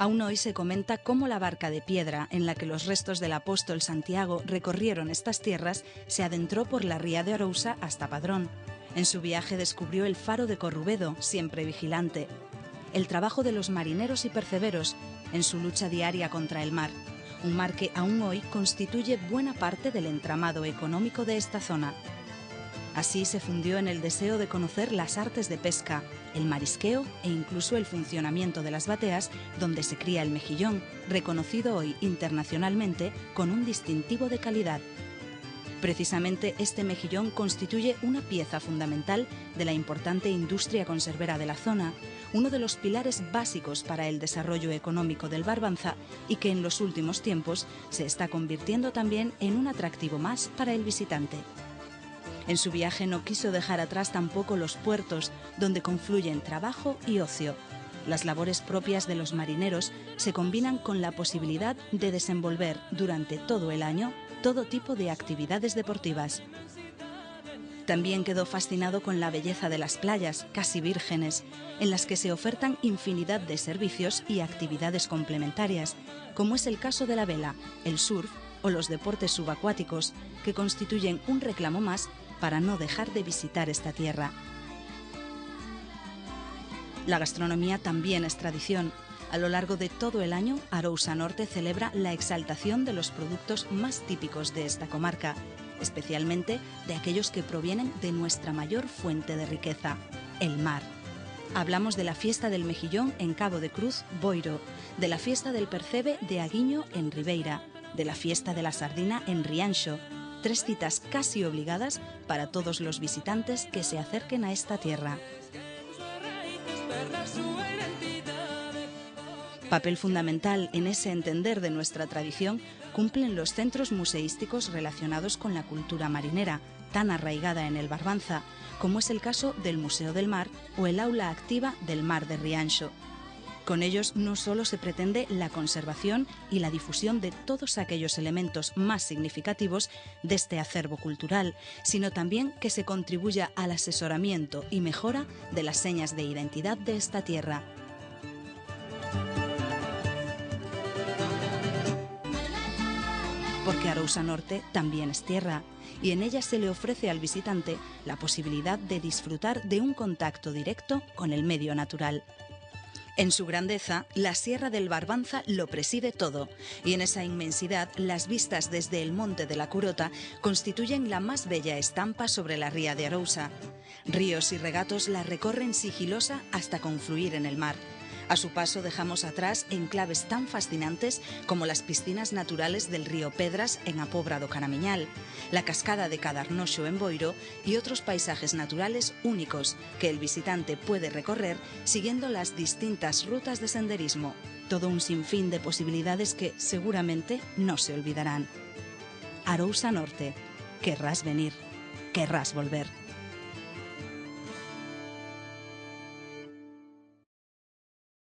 Aún hoy se comenta cómo la barca de piedra en la que los restos del apóstol Santiago recorrieron estas tierras se adentró por la ría de Arousa hasta Padrón. En su viaje descubrió el faro de Corrubedo, siempre vigilante. El trabajo de los marineros y perceberos en su lucha diaria contra el mar. Un mar que aún hoy constituye buena parte del entramado económico de esta zona. Así se fundió en el deseo de conocer las artes de pesca, el marisqueo e incluso el funcionamiento de las bateas donde se cría el mejillón, reconocido hoy internacionalmente con un distintivo de calidad. Precisamente este mejillón constituye una pieza fundamental de la importante industria conservera de la zona, uno de los pilares básicos para el desarrollo económico del Barbanza y que en los últimos tiempos se está convirtiendo también en un atractivo más para el visitante. En su viaje no quiso dejar atrás tampoco los puertos, donde confluyen trabajo y ocio. Las labores propias de los marineros se combinan con la posibilidad de desenvolver durante todo el año todo tipo de actividades deportivas. También quedó fascinado con la belleza de las playas, casi vírgenes, en las que se ofertan infinidad de servicios y actividades complementarias, como es el caso de la vela, el surf o los deportes subacuáticos, que constituyen un reclamo más para no dejar de visitar esta tierra. La gastronomía también es tradición. A lo largo de todo el año, Arousa Norte celebra la exaltación de los productos más típicos de esta comarca, especialmente de aquellos que provienen de nuestra mayor fuente de riqueza, el mar. Hablamos de la fiesta del mejillón en Cabo de Cruz, Boiro, de la fiesta del percebe de Aguiño en Ribeira, de la fiesta de la sardina en Rianxo, 3 citas casi obligadas para todos los visitantes que se acerquen a esta tierra. Papel fundamental en ese entender de nuestra tradición cumplen los centros museísticos relacionados con la cultura marinera, tan arraigada en el Barbanza, como es el caso del Museo del Mar o el Aula Activa del Mar de Rianxo. Con ellos no solo se pretende la conservación y la difusión de todos aquellos elementos más significativos de este acervo cultural, sino también que se contribuya al asesoramiento y mejora de las señas de identidad de esta tierra. Porque Arousa Norte también es tierra, y en ella se le ofrece al visitante la posibilidad de disfrutar de un contacto directo con el medio natural. En su grandeza, la Sierra del Barbanza lo preside todo, y en esa inmensidad las vistas desde el Monte de la Curota constituyen la más bella estampa sobre la ría de Arousa. Ríos y regatos la recorren sigilosa hasta confluir en el mar. A su paso dejamos atrás enclaves tan fascinantes como las piscinas naturales del río Pedras en A Pobra do Caramiñal, la cascada de Cadarnoxo en Boiro y otros paisajes naturales únicos que el visitante puede recorrer siguiendo las distintas rutas de senderismo. Todo un sinfín de posibilidades que seguramente no se olvidarán. Arousa Norte. Querrás venir, querrás volver.